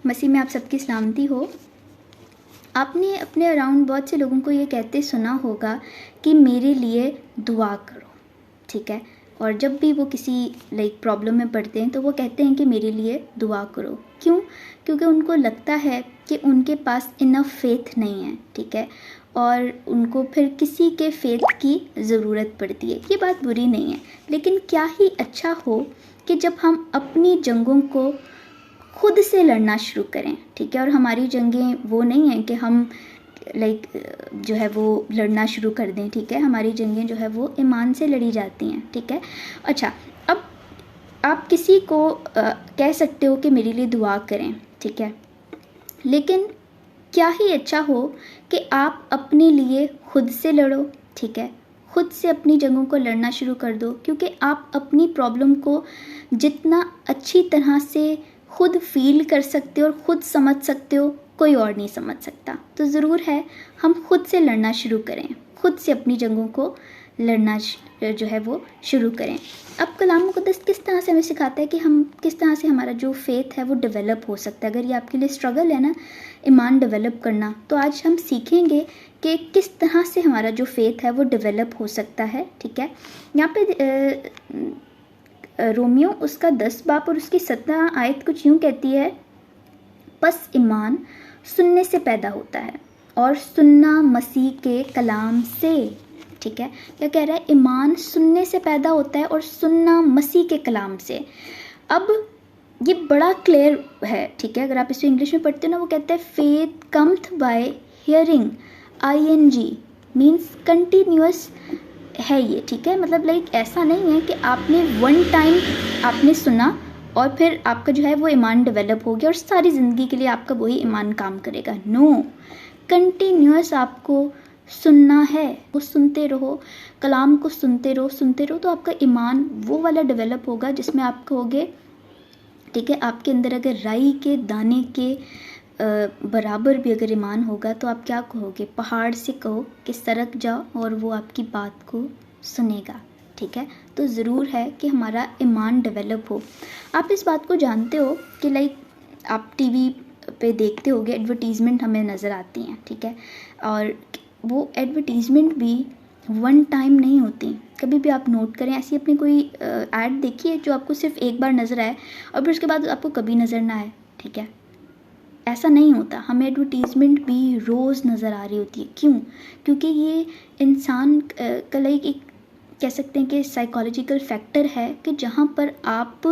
मसीह में आप सबकी सलामती हो। आपने अपने अराउंड बहुत से लोगों को ये कहते सुना होगा कि मेरे लिए दुआ करो, ठीक है। और जब भी वो किसी प्रॉब्लम में पड़ते हैं तो वो कहते हैं कि मेरे लिए दुआ करो। क्यों? क्योंकि उनको लगता है कि उनके पास इनफ फेथ नहीं है, ठीक है, और उनको फिर किसी के फेथ की ज़रूरत पड़ती है। ये बात बुरी नहीं है, लेकिन क्या ही अच्छा हो कि जब हम अपनी जंगों को खुद से लड़ना शुरू करें, ठीक है। और हमारी जंगें वो नहीं हैं कि हम जो है वो लड़ना शुरू कर दें, ठीक है। हमारी जंगें जो है वो ईमान से लड़ी जाती हैं, ठीक है। अच्छा, अब आप किसी को कह सकते हो कि मेरे लिए दुआ करें, ठीक है, लेकिन क्या ही अच्छा हो कि आप अपने लिए खुद से लड़ो, ठीक है। खुद से अपनी जंगों को लड़ना शुरू कर दो, क्योंकि आप अपनी प्रॉब्लम को जितना अच्छी तरह से खुद फील कर सकते हो और खुद समझ सकते हो, कोई और नहीं समझ सकता। तो ज़रूर है हम खुद से लड़ना शुरू करें, खुद से अपनी जंगों को लड़ना जो है वो शुरू करें। अब कलाम मुक़द्दस किस तरह से हमें सिखाता है कि हम किस तरह से हमारा जो फेथ है वो डेवलप हो सकता है। अगर ये आपके लिए स्ट्रगल है ना ईमान डेवलप करना, तो आज हम सीखेंगे कि किस तरह से हमारा जो फेथ है वो डेवलप हो सकता है, ठीक है। यहाँ पे रोमियो उसका 10 बाब और उसकी 17 आयत कुछ यूँ कहती है, बस ईमान सुनने से पैदा होता है और सुनना मसीह के कलाम से, ठीक है। क्या कह रहा है? ईमान सुनने से पैदा होता है और सुनना मसीह के कलाम से। अब ये बड़ा क्लियर है, ठीक है। अगर आप इसे इंग्लिश में पढ़ते हो ना, वो कहते हैं faith cometh by hearing, ING means continuous है ये, ठीक है। मतलब ऐसा नहीं है कि आपने वन टाइम आपने सुना और फिर आपका जो है वो ईमान डेवलप हो गया और सारी ज़िंदगी के लिए आपका वही ईमान काम करेगा। नो, कंटिन्यूअस आपको सुनना है, वो सुनते रहो, कलाम को सुनते रहो तो आपका ईमान वो वाला डेवलप होगा जिसमें आप कहोगे, ठीक है। आपके अंदर अगर राई के दाने के बराबर भी अगर ईमान होगा तो आप क्या कहोगे? पहाड़ से कहो कि सरक जाओ और वो आपकी बात को सुनेगा, ठीक है। तो ज़रूर है कि हमारा ईमान डेवलप हो। आप इस बात को जानते हो कि आप टीवी पे देखते होगे एडवर्टीज़मेंट हमें नज़र आती हैं, ठीक है, और वो एडवर्टीज़मेंट भी वन टाइम नहीं होती। कभी भी आप नोट करें, ऐसी अपनी कोई ऐड देखिए जो आपको सिर्फ एक बार नज़र आए और फिर उसके बाद आपको कभी नज़र ना आए, ठीक है। ऐसा नहीं होता, हमें एडवर्टीज़मेंट भी रोज़ नज़र आ रही होती है। क्यों? क्योंकि ये इंसान का एक कह सकते हैं कि साइकोलॉजिकल फैक्टर है कि जहाँ पर आप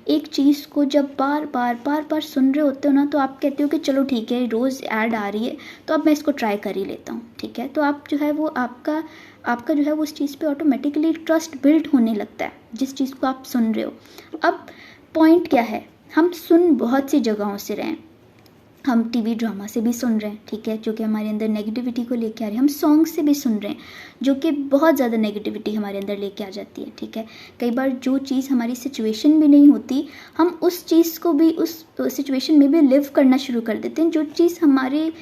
एक चीज़ को जब बार बार सुन रहे होते हो ना, तो आप कहते हो कि चलो ठीक है, रोज़ ऐड आ रही है तो अब मैं इसको ट्राई कर ही लेता हूँ, ठीक है। तो आप जो है वो आपका जो है वो उस चीज़ पे ऑटोमेटिकली ट्रस्ट बिल्ड होने लगता है, जिस चीज़ को आप सुन रहे हो। अब पॉइंट क्या है? हम सुन बहुत सी जगहों से रहे हैं, हम टीवी ड्रामा से भी सुन रहे हैं, ठीक है, जो कि हमारे अंदर नेगेटिविटी को लेके आ रही है। हम सॉन्ग से भी सुन रहे हैं जो कि बहुत ज़्यादा नेगेटिविटी हमारे अंदर लेके आ जाती है, ठीक है। कई बार जो चीज़ हमारी सिचुएशन भी नहीं होती, हम उस चीज़ को भी उस सिचुएशन में भी लिव करना शुरू कर देते हैं, जो चीज़ हमारे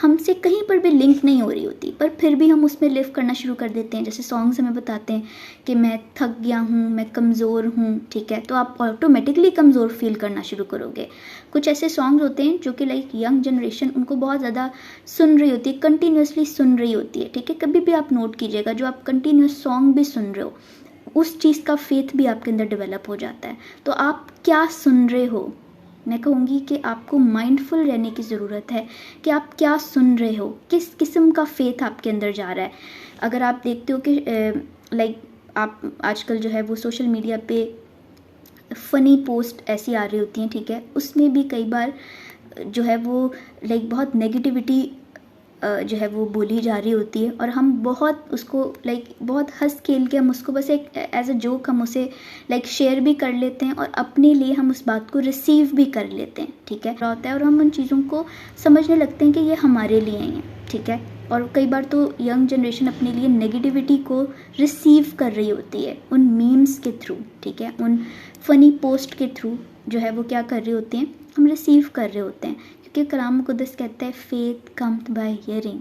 हमसे कहीं पर भी लिंक नहीं हो रही होती, पर फिर भी हम उसमें लिव करना शुरू कर देते हैं। जैसे सॉन्ग्स हमें बताते हैं कि मैं थक गया हूँ, मैं कमज़ोर हूँ, ठीक है, तो आप ऑटोमेटिकली कमज़ोर फील करना शुरू करोगे। कुछ ऐसे सॉन्ग्स होते हैं जो कि यंग जनरेशन उनको बहुत ज़्यादा सुन रही होती है, कंटिन्यूसली सुन रही होती है, ठीक है। कभी भी आप नोट कीजिएगा, जो आप कंटिन्यूस सॉन्ग भी सुन रहे हो, उस चीज़ का फेथ भी आपके अंदर डेवलप हो जाता है। तो आप क्या सुन रहे हो? मैं कहूँगी कि आपको माइंडफुल रहने की ज़रूरत है कि आप क्या सुन रहे हो, किस किस्म का फेथ आपके अंदर जा रहा है। अगर आप देखते हो कि आप आजकल जो है वो सोशल मीडिया पे फ़नी पोस्ट ऐसी आ रही होती हैं, ठीक है, उसमें भी कई बार जो है वो बहुत नेगेटिविटी जो है वो बोली जा रही होती है, और हम बहुत उसको बहुत हंस खेल के हम उसको बस एक एज अ जोक हम उसे शेयर भी कर लेते हैं और अपने लिए हम उस बात को रिसीव भी कर लेते हैं, ठीक है, होता है। और हम उन चीज़ों को समझने लगते हैं कि ये हमारे लिए हैं, ठीक है। और कई बार तो यंग जनरेशन अपने लिए नेगेटिविटी को रिसीव कर रही होती है उन मीम्स के थ्रू, ठीक है, उन फ़नी पोस्ट के थ्रू जो है वो क्या कर रही होती हैं, हम रिसीव कर रहे होते हैं। क्योंकि कलाम मुक़द्दस कहता है फेथ कम्थ बाय हियरिंग,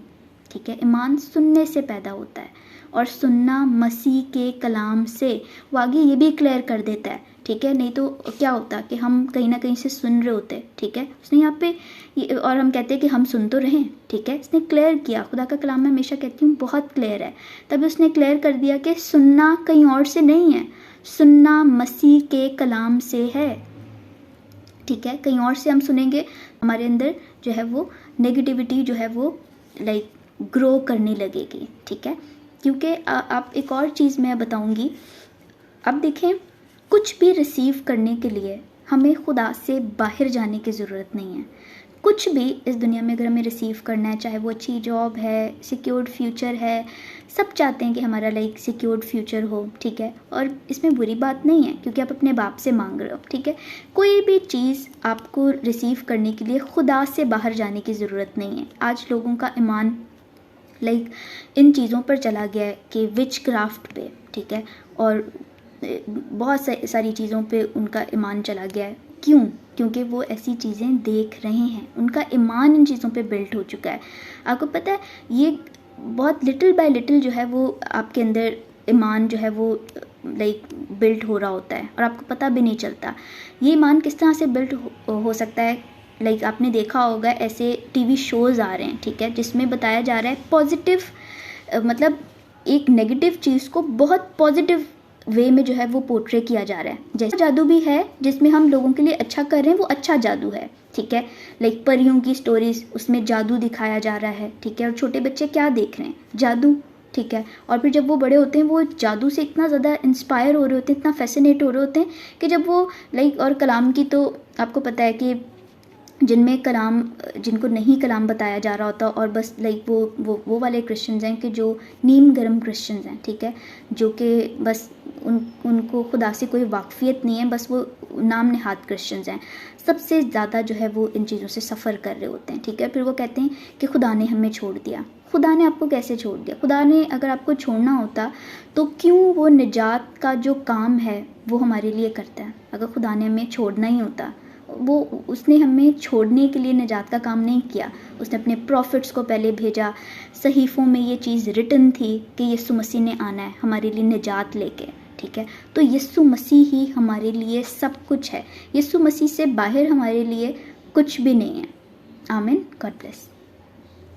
ठीक है, ईमान सुनने से पैदा होता है और सुनना मसीह के कलाम से। वो आगे ये भी क्लियर कर देता है, ठीक है, नहीं तो क्या होता कि हम कहीं ना कहीं से सुन रहे होते, ठीक है। उसने यहाँ पे और हम कहते हैं कि हम सुन तो रहे, ठीक है। उसने क्लियर किया, खुदा का कलाम मैं हमेशा कहती हूँ बहुत क्लियर है। तभी उसने क्लियर कर दिया कि सुनना कहीं और से नहीं है, सुनना मसीह के कलाम से है, ठीक है। कहीं और से हम सुनेंगे, हमारे अंदर जो है वो नेगेटिविटी जो है वो लाइक ग्रो करने लगेगी, ठीक है। क्योंकि आप एक और चीज़ मैं बताऊंगी, अब देखें कुछ भी रिसीव करने के लिए हमें खुदा से बाहर जाने की ज़रूरत नहीं है। कुछ भी इस दुनिया में अगर हमें रिसीव करना है, चाहे वो अच्छी जॉब है, सिक्योर्ड फ्यूचर है, सब चाहते हैं कि हमारा लाइक सिक्योर्ड फ्यूचर हो, ठीक है। और इसमें बुरी बात नहीं है क्योंकि आप अपने बाप से मांग रहे हो, ठीक है। कोई भी चीज़ आपको रिसीव करने के लिए खुदा से बाहर जाने की ज़रूरत नहीं है। आज लोगों का ईमान लाइक इन चीज़ों पर चला गया है कि विच क्राफ्ट पे, ठीक है, और बहुत सारी चीज़ों पे उनका ईमान चला गया है। क्यों? क्योंकि वो ऐसी चीज़ें देख रहे हैं, उनका ईमान इन चीज़ों पे बिल्ट हो चुका है। आपको पता है ये बहुत लिटिल बाय लिटिल जो है वो आपके अंदर ईमान जो है वो लाइक बिल्ट हो रहा होता है और आपको पता भी नहीं चलता। ये ईमान किस तरह से बिल्ट हो सकता है, लाइक आपने देखा होगा ऐसे टीवी शोज़ आ रहे हैं, ठीक है, जिसमें बताया जा रहा है पॉजिटिव, मतलब एक नेगेटिव चीज़ को बहुत पॉजिटिव वे में जो है वो पोर्ट्रे किया जा रहा है। जैसे जादू भी है जिसमें हम लोगों के लिए अच्छा कर रहे हैं, वो अच्छा जादू है, ठीक है। लाइक परियों की स्टोरीज, उसमें जादू दिखाया जा रहा है, ठीक है। और छोटे बच्चे क्या देख रहे हैं? जादू, ठीक है। और फिर जब वो बड़े होते हैं वो जादू से इतना ज़्यादा इंस्पायर हो रहे होते हैं, इतना फैसिनेट हो रहे होते हैं कि जब वो लाइक, और कलाम की तो आपको पता है कि जिनमें कलाम, जिनको नहीं कलाम बताया जा रहा होता और बस लाइक वो वाले क्रिश्चियंस हैं कि जो नीम गरम क्रिश्चियंस हैं, ठीक है, जो कि बस उनको खुदा से कोई वाकफियत नहीं है, बस वो नाम नेहाद क्रिश्चियंस हैं। सबसे ज़्यादा जो है वो इन चीज़ों से सफ़र कर रहे होते हैं, ठीक है। फिर वो कहते हैं कि खुदा ने हमें छोड़ दिया। खुदा ने आपको कैसे छोड़ दिया? खुदा ने अगर आपको छोड़ना होता तो क्यों वो निजात का जो काम है वो हमारे लिए करता है? अगर खुदा ने हमें छोड़ना ही होता, वो उसने हमें छोड़ने के लिए निजात का काम नहीं किया। उसने अपने प्रॉफिट्स को पहले भेजा, सहीफ़ों में ये चीज़ रिटन थी कि यीशु मसीह ने आना है हमारे लिए निजात लेके, ठीक है। तो यीशु मसीह ही हमारे लिए सब कुछ है, यीशु मसीह से बाहर हमारे लिए कुछ भी नहीं है। आमीन। God bless.